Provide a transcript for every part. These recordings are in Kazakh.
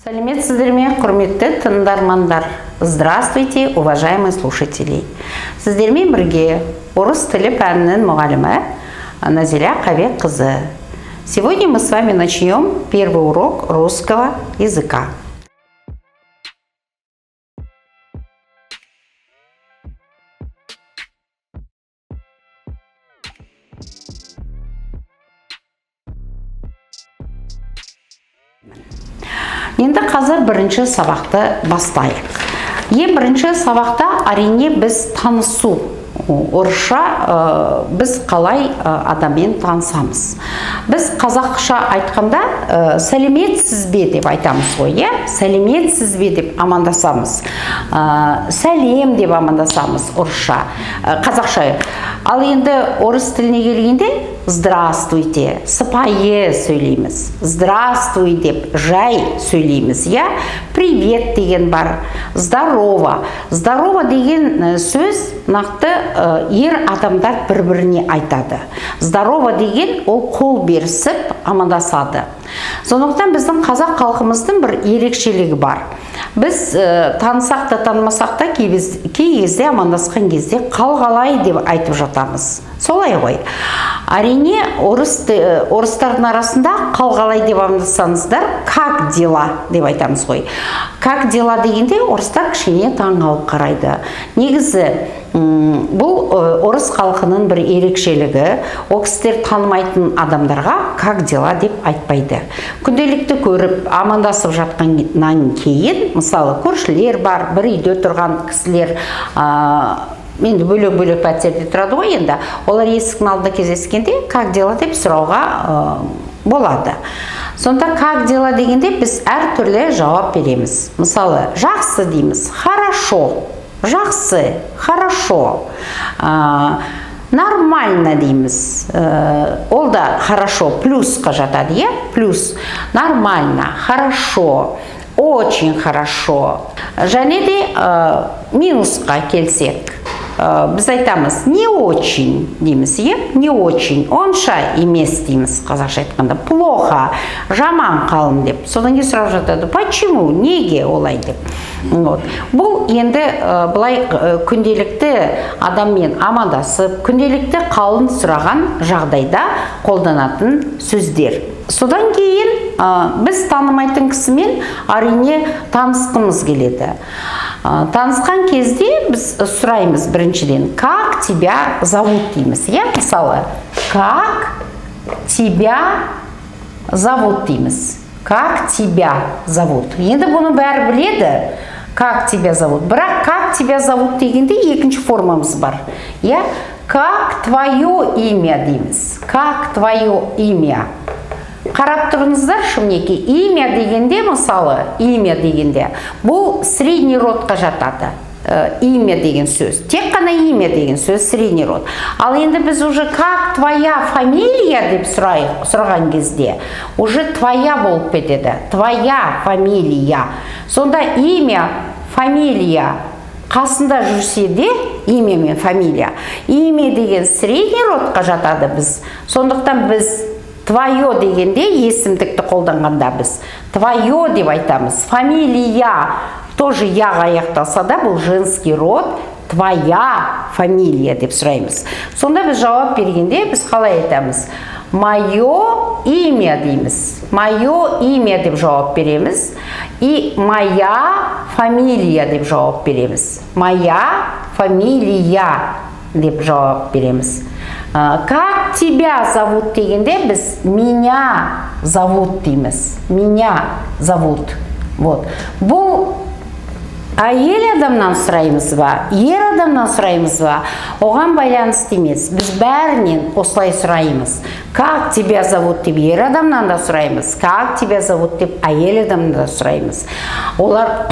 Сәлеметсіздер ме, құрметті тыңдармандар? Здравствуйте, уважаемые слушатели. Сіздермен бірге орыс тілі пәнінің мұғалімі Назиля Қабекқызы. Сегодня мы с вами начнем первый урок русского языка. Енді қазір бірінші сабақты бастайық. Бірінші сабақта әрине біз танысу. Орысша біз қалай адаммен танысамыз. Біз қазақша айтқанда сәлеметсіз бе деп айтамыз ғой, сәлеметсіз бе деп амандасамыз. Сәлем деп амандасамыз орысша, қазақша. Ал енді орыс тіліне келгенде здравствуйте, сыпайы сөйлейміз. Здравствуй деп жай сөйлейміз, привет деген бар, здорово. Здорово деген сөз нақты ер адамдар бір-біріне айтады. Здорово деген ол қол берісіп амандасады. Сондықтан біздің қазақ халқымыздың бір ерекшелігі бар. Біз танысақ та танымасақ та кей кезде амандасқан кезде қалғалай деп айтып жатамыз. Солай ғой. Әрине орыстардың арасында қалғалай деп амандасаңыздар, как дела деп айтамыз ғой. Как дела дегенде орыстар кішкене таңғалып қарайды. Негізі бұл орыс халқының бір ерекшелігі. Ол кісілер танымайтын адамдарға как дела деп айтпайды. Күнделікті көріп амандасып жатқаннан кейін, мысалы көршілер бар, бір үйде тұрған кісілер, енді бөлек-бөлек пәтерде тұрады ғой, енді олар есіктің алдында кездескенде как дела деп сұрауға болады. Сонда как дела дегенде біз әр түрлі жауап береміз. Мысалы жақсы дейміз, хорошо, жақсы, хорошо, нормально дейміз, ол да хорошо, плюсқа жатады, плюс, нормально, хорошо, очень хорошо. Және де минусқа келсек, біз айтамыз не очень дейміз, не очень, онша емес дейміз қазақша айтқанда, плохо, жаман қалым деп. Содан кейін сұрап жатады, почему, неге олай деп. Бұл енді былай күнделікті адаммен амандасып, күнделікті қалын сұраған жағдайда қолданатын сөздер. Содан кейін біз танымайтын кісімен әрине танысқымыз келеді. Танысқан кезде біз сұраймыз біріншіден, как тебя зовут дейміз, мысалы, как тебя зовут дейміз, как тебя зовут. Енді бұны бәрі біледі, как тебя зовут. Бірақ как тебя зовут дегенде екінші формамыз бар. Как твое имя дейміз, как твое имя. Қарап тұрыңыздар, шымнеке, имя дегенде, мысалы, имя дегенде, бұл средний родқа жатады. Имя деген сөз. Тек қана имя деген сөз средний род. Ал енді біз уже как твоя фамилия деп сұраған кезде, уже твоя болып кетеді. Твоя фамилия. Сонда имя, фамилия қасында жүрсе де, имя мен фамилия. Имя деген средний родқа жатады біз. Сондықтан біз твое дегенде есімдікті қолданғанда біз твое деп айтамыз. Фамилия тоже яға аяқталса да, бұл женский род, твоя фамилия деп сұраймыз. Сонда біз жауап бергенде біз қалай айтамыз? Мое имя дейміз. Мое имя деп жауап береміз. И моя фамилия деп жауап береміз. Моя фамилия деп жауап береміз. Как тебя зовут дегенде біз меня зовут дейміз. Меня зовут. Бұл әйел адамнан сұраймыз ба, ер адамнан сұраймыз ба, оған байланысты емес. Біз бәрінен осылай сұраймыз. Как тебя зовут деп ер адамнан да сұраймыз. Как тебя зовут деп әйел адамнан да сұраймыз. Олар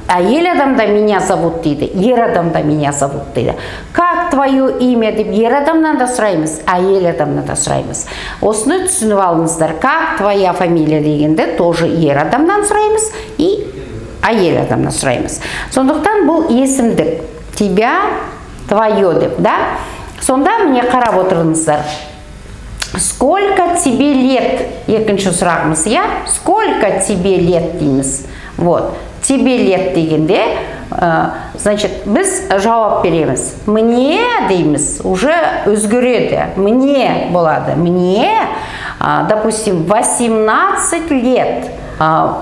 әйел адамда меня зовут дейді, ер адамда меня зовут дейді. Как твое имя деп ер адамнан да сұраймыз, әйел адамнан да сұраймыз. Осыны түсініп алыңыздар. Как твоя фамилия дегенде тоже ер адамнан сұраймыз и әйел адамнан сұраймыз. Сондықтан бұл есімдік. Тебя, твое деп, Сонда міне қарап отырыңыздар. Сколько тебе лет? Екінші сұрағымыз, я? Сколько тебе лет дейміз? Вот. Тебе лет дегенде, значит, біз жауап береміз. Мне дейміз, уже өзгереді. Мне болады. Мне, допустим, 18 лет.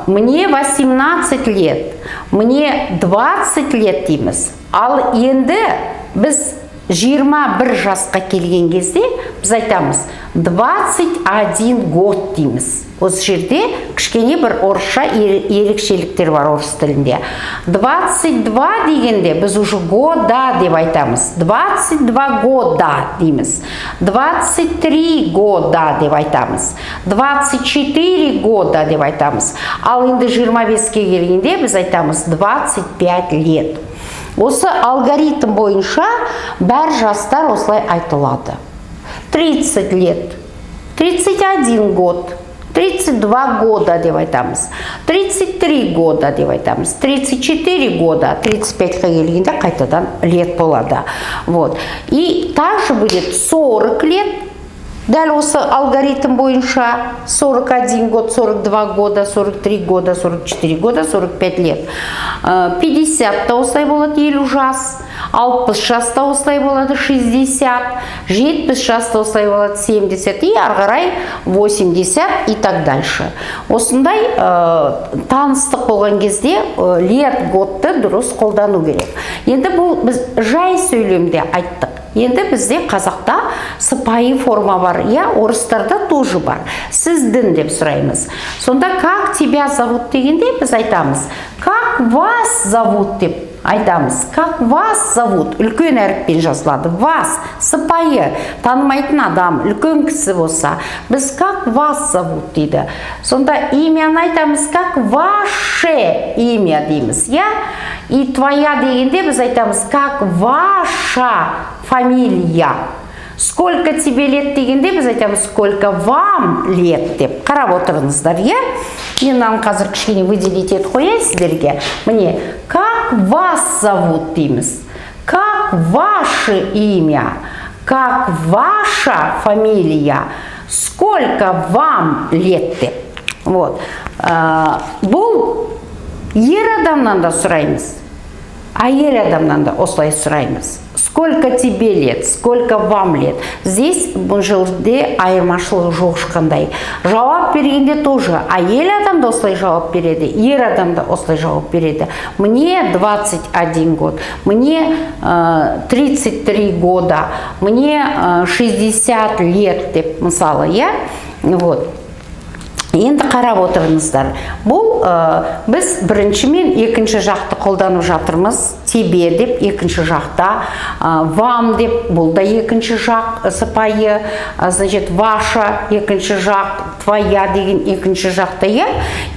Мне 18 лет. Мне 20 лет дейміз. Ал енді біз 21 жасқа келген кезде біз айтамыз 21 год дейміз. Осы жерде кішкене бір орысша ерекшеліктер бар орыс тілінде. 22 дегенде біз уже года деп айтамыз. 22 года дейміз. 23 года деп айтамыз. 24 года деп айтамыз. Ал енді 25-ке келгенде біз айтамыз 25 лет. Осы алгоритм бойынша бәр жастар осылай айтылады. 30 лет, 31 год, 32 года деп айтамыз, 33 года деп айтамыз, 34 года, 35-қа келгенде қайтадан лет болады. Вот. И также будет 40 лет. Дәл осы алгоритм бойынша 41 год, 42 года, 43 года, 44 года, 45 лет. 50-та осылай болады 50 жас, 60 жаста осылай болады 60, 70 жаста осылай болады 70 и арғарай 80 и так дальше. Осындай таныстық болған кезде лет, годты дұрыс қолдану керек. Енді бұл біз жай сөйлемде айттық. Енді бізде қазақта сыпайы форма бар, я орыстарда тоже бар. Сіздің деп сұраймыз. Сонда как тебя зовут дегенде біз айтамыз. Как вас зовут деп айтамыз. Как вас зовут? Үлкен әріппен жазылады. Вас, сыпайы, танымайтын адам, үлкен кісі болса. Біз как вас зовут дейді. Сонда имяны айтамыз. Как ваше имя дейміз. Я? И твоя дегенде біз айтамыз. Как ваша фамилия. Сколько тебе лет дегенде біз айтамыз, сколько вам лет деп. Қарап отырыңыздар, е? Мен мынаны қазір кішкене выделить етіп қояйын сіздерге. Міне, как вас зовут дейміз. Как ваше имя. Как ваша фамилия. Сколько вам лет деп. Вот. Бұл ер адамнан да сұраймыз. Әйел адамнан да осылай сұраймыз. Сколько тебе лет, сколько вам лет. Здесь бұл жерде айырмашылығы жоқ ешқандай. Жауап бергенде тоже әйел адам да осылай жауап береді, ер адам да осылай жауап береді. Мне 21 год, мне 33 года, мне 60 лет деп мысалы, я? Вот. Енді қарап отырыңыздар. Бұл біз біріншімен екінші жақты қолданып жатырмыз. Тебе деп екінші жақта, вам деп бұл да екінші жақ сыпайы, значит, ваша екінші жақ, твоя деген екінші жақта.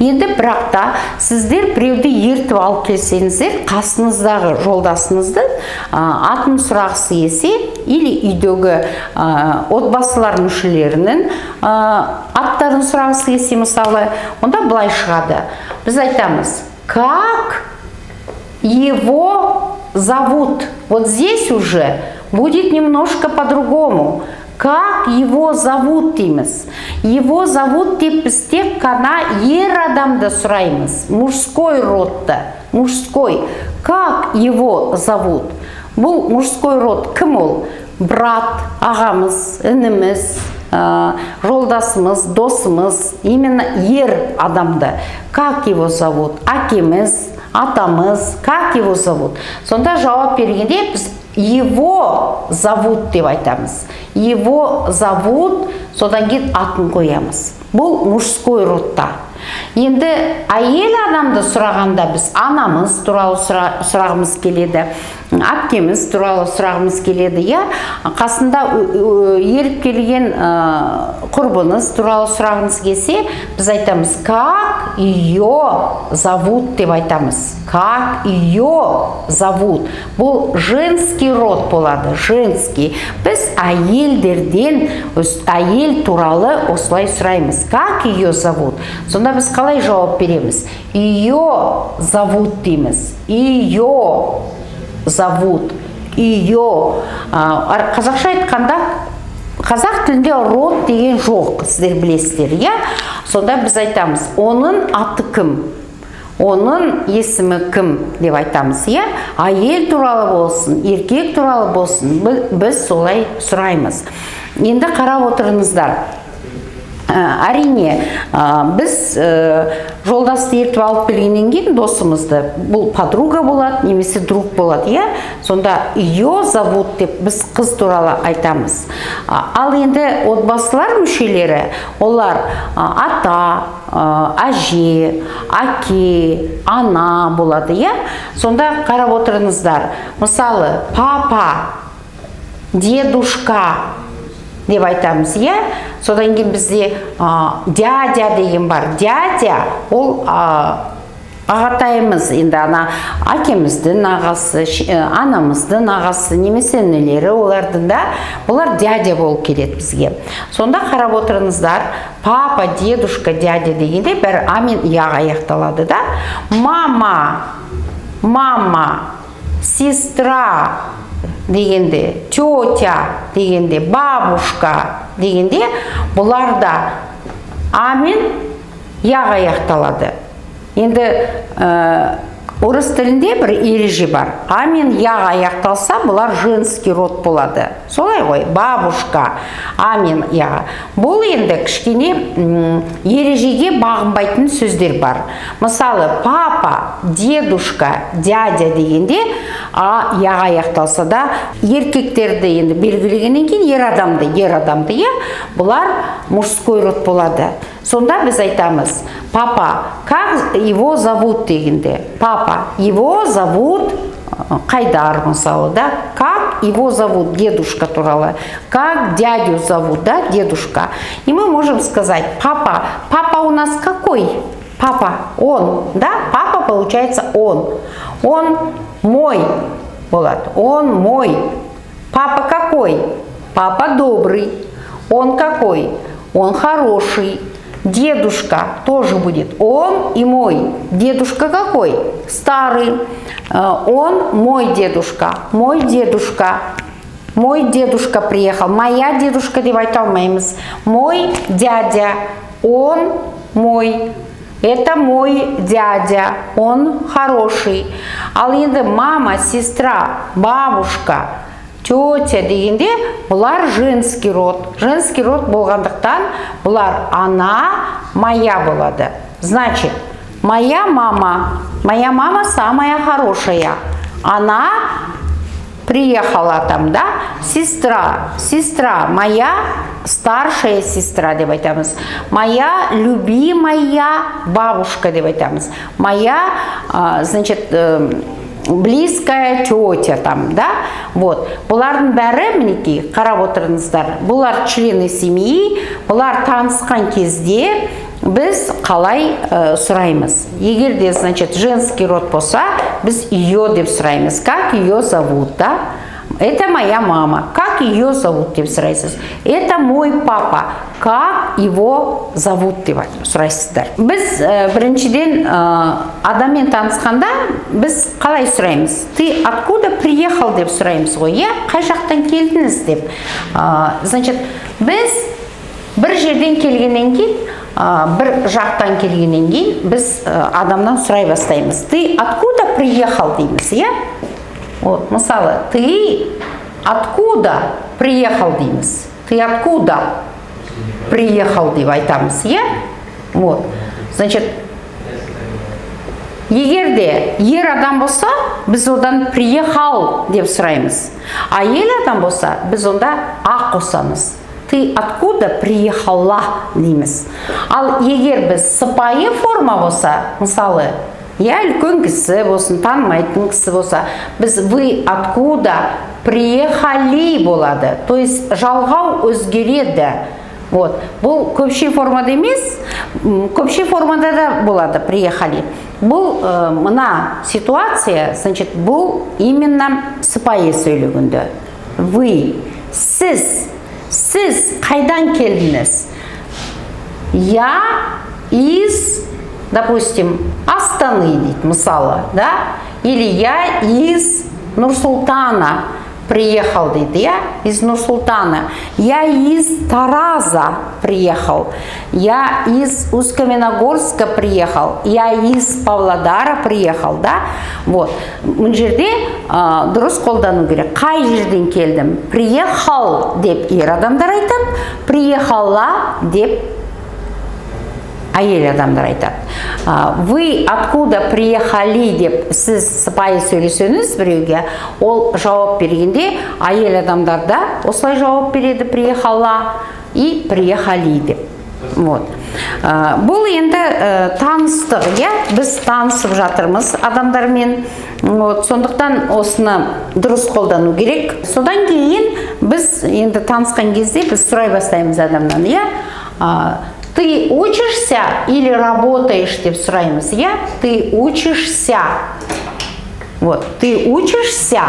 Енді бірақта сіздер біреуді ертіп алып келсеңіздер, қасыңыздағы жолдасыңызды атын сұрағысы келсе, или үйдегі отбасылар мүшелерінің аттарын сұрағысы келсе, мысалы, онда былай шығады. Біз айтамыз, как его зовут? Вот здесь уже будет немножко по-другому. Как его зовут дейміз. Его зовут деп біз тек қана ер адамды сұраймыз. Мужской родты. Мужской. Как его зовут? Бұл мужской род кім ол? Брат, ағамыз, ініміз, жолдасымыз, досымыз, именно ер адамды. Как его зовут? Әкеміз, атамыз, как его зовут? Сонда жауап бергенде біз его зовут деп айтамыз. Его зовут, содан кейін атын қоямыз. Бұл мужской родта. Енді әйел адамды сұрағанда біз анамыз туралы сұрағымыз келеді, әпкеміз туралы сұрағымыз келеді, я? Қасында еріп келген құрбыңыз туралы сұрағымыз келсе, біз айтамыз, как ее зовут деп айтамыз. Как ее зовут. Бұл женский род болады, женский. Біз әйелдерден, әйел туралы осылай сұраймыз. Как ее зовут? Сонда біз қалай жауап береміз? Ее зовут дейміз. Ее зовут. Ее. Қазақша айтқанда қазақ тілінде род деген жоқ, сіздер білесіздер, иә? Сонда біз айтамыз, оның аты кім? Оның есімі кім деп айтамыз, иә? Әйел туралы болсын, еркек туралы болсын, біз солай сұраймыз. Енді қарап отырыңыздар. Әрине, біз жолдасты ертіп алып келгеннен кейін досымызды, бұл подруга болады, немесе друг болады, иә? Сонда ее зовут деп біз қыз туралы айтамыз. Ал енді отбасылар мүшелері, олар ата, әже, әке, ана болады, иә? Сонда қарап отырыңыздар. Мысалы, папа, дедушка деп айтамыз, иә? Содан кейін бізде дядя деген бар. Дядя ол ағатайымыз, енді ана әкеміздің ағасы, анамыздың ағасы, немесе інілері олардың да, бұлар дядя болып келеді бізге. Сонда қарап отырыңыздар, папа, дедушка, дядя дегенде бәрі а мен яға аяқталады, да? Мама, сестра дегенде, тетя дегенде, бабушка дегенде, бұлар да а мен яға аяқталады. Енді орыс тілінде бір ереже бар. А мен яға аяқталса, бұлар женский род болады. Солай ғой, бабушка, а мен яға. Бұл енді кішкене ережеге бағынбайтын сөздер бар. Мысалы, папа, дедушка, дядя дегенде а яға аяқталса да, еркектерді енді белгілегеннен кейін ер адамды, иә, бұлар мужской род болады. Сонда біз айтамыз, папа, как его зовут дегенде, папа, его зовут Қайдар, мысалы, да, как его зовут, дедушка туралы, как дядю зовут, да, дедушка. И мы можем сказать, папа у нас какой? Папа, он, да, папа получается он мой, болады, он мой. Папа какой? Папа добрый. Он какой? Он хороший. Дедушка тоже будет он и мой. Дедушка какой? Старый. Он мой дедушка. Мой дедушка. Мой дедушка приехал. Моя дедушка деп айта алмаймыз. Мой дядя. Он мой. Это мой дядя. Он хороший. Ал енді мама, сестра, бабушка, тетя дегенде бұлар женский род. Женский род болғандықтан бұлар ана, моя болады. Значит, моя мама самая хорошая. Она приехала там, да? Сестра, моя старшая сестра деп айтамыз. Моя любимая бабушка деп айтамыз. Моя, значит, близкая тетя там, да? Вот. Бұлардың бәрі, мінекей, қарап отырыңыздар, бұлар члены семьи, бұлар танысқан кезде біз қалай сұраймыз? Егер де, значит, женский род болса, біз ее деп сұраймыз. Как ее зовут, да? Это моя мама. Как ее зовут деп сұрайсыз. Это мой папа. Как его зовут деп сұрайсыздар. Біз біріншіден адаммен танысқанда біз қалай сұраймыз? Ты откуда приехал деп сұраймыз ғой, е? Қай жақтан келдіңіз деп. Значит, біз бір жерден келгеннен кейін, бір жақтан келгеннен кейін біз адамнан сұрай бастаймыз. Ты откуда приехал дейміз, е? Вот, мысалы, ты откуда приехал дейміз. Ты откуда приехал деп айтамыз, е? Вот, значит, егер де ер адам болса, біз одан приехал деп сұраймыз. А әйел адам болса, біз онда а қосамыз. Ты откуда приехала дейміз. Ал егер біз сыпайы форма болса, мысалы, я үлкен кісі болсын, танымайтын кісі болса, біз вы откуда приехали болады. То есть жалғау өзгереді. Вот. Бұл көпші формада емес, көпші формада да болады приехали. Бұл мына ситуация, значит, бұл именно сыпайы сөйлегенде. Вы, сіз қайдан келдіңіз? Я из, допустим, Астаны дейді, мысалы, да? Или я из Нур-Султана приехал дейді, я из Нур-Султана, я из Тараза приехал, я из Усть-Каменогорска приехал, я из Павлодара приехал, да? Вот. Бұл жерде дұрыс қолдану керек. Қай жерден келдім? Приехал деп ер адамдар айтады, приехала деп әйел адамдар айтады. Вы откуда приехали деп сіз сыпайы сөйлесеңіз біреуге, ол жауап бергенде әйел адамдар да осылай жауап береді, приехала и приехали деп. Вот. Бұл енді таныстық, біз танысып жатырмыз адамдармен. Вот, сондықтан осыны дұрыс қолдану керек. Содан кейін біз енді танысқан кезде біз сұрай бастаймыз адамнан, ты учишься или работаешь деп сұраймыз, ты учишься. Вот, ты учишься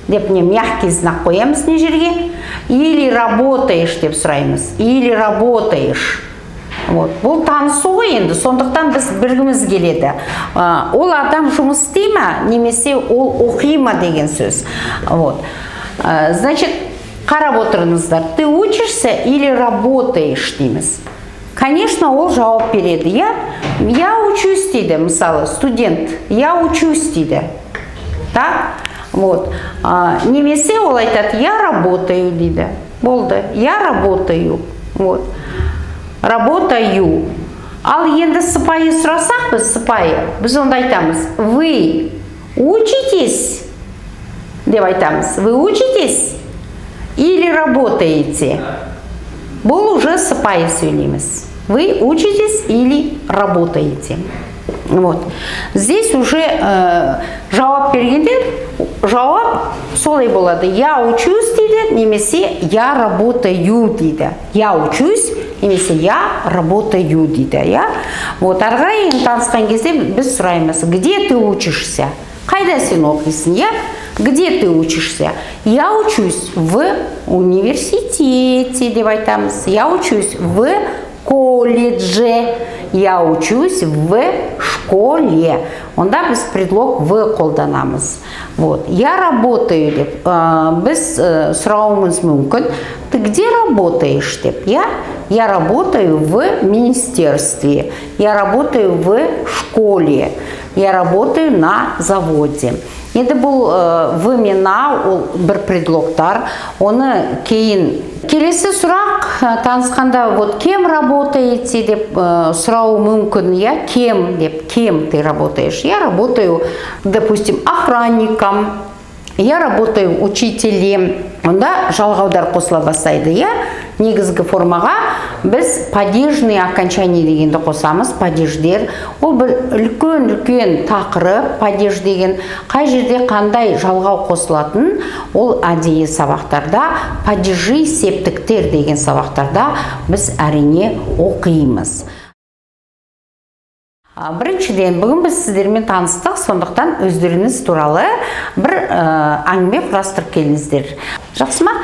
деп не мягкий знак қоямыз не жерге, или работаешь деп сұраймыз, или работаешь. Вот, бұл танысу ғой енді, сондықтан біз білгіміз келеді. Ол адам жұмыс істей ме, немесе ол оқи ма деген сөз. Вот. Значит, қарап отырыңыздар, ты учишься или работаешь дейміз. Конечно, ол жауап береді. Я учусь дейді, мысалы, студент, я учусь дейді. Так? Вот. Немесе ол айтады, я работаю дейді. Болды, я работаю. Вот. Работаю. Ал енді сыпайы сұрасақ біз, сыпайы, біз онда айтамыз, вы учитесь деп айтамыз. Вы учитесь или работаете? Бұл уже сыпайы сөйлейміз. Вы учитесь или работаете? Вот. Здесь уже жауап бергенде, жауап солай болады. Я учусь дейді, немесе я работаю дейді. Я учусь, немесе я работаю дейді. Вот. Арғай танысқан кезде біз сұраймыз, где ты учишься? Қайда сен оқисың? Где ты учишься? Я учусь в университете деп айтамыз. Я учусь в колледже. Я учусь в школе. Онда біз предлог в қолданамыз. Вот. Я работаю деп. Біз сұрауымыз мүмкін. Ты где работаешь деп? Я работаю в министерстве. Я работаю в школе. Я работаю на заводе. Енді бұл вымена, ол бір предлогтар, оны кейін. Келесі сұрақ, танысқанда, вот кем работаете деп сұрау мүмкін, кем деп, кем ты работаешь? Я работаю, допустим, охранником, я работаю учителем. Онда жалғаудар қосыла бастайды, негізгі формаға біз падежный окончание дегенді қосамыз, падеждер. Ол бір үлкен тақырып, падеж деген, қай жерде қандай жалғау қосылатын, ол әдейі сабақтарда, падежи септіктер деген сабақтарда біз әрине оқимыз. Біріншіден, бүгін біз сіздермен таныстық, сондықтан өздеріңіз туралы бір әңгіме құрастырып келіңіздер. Жақсы ма?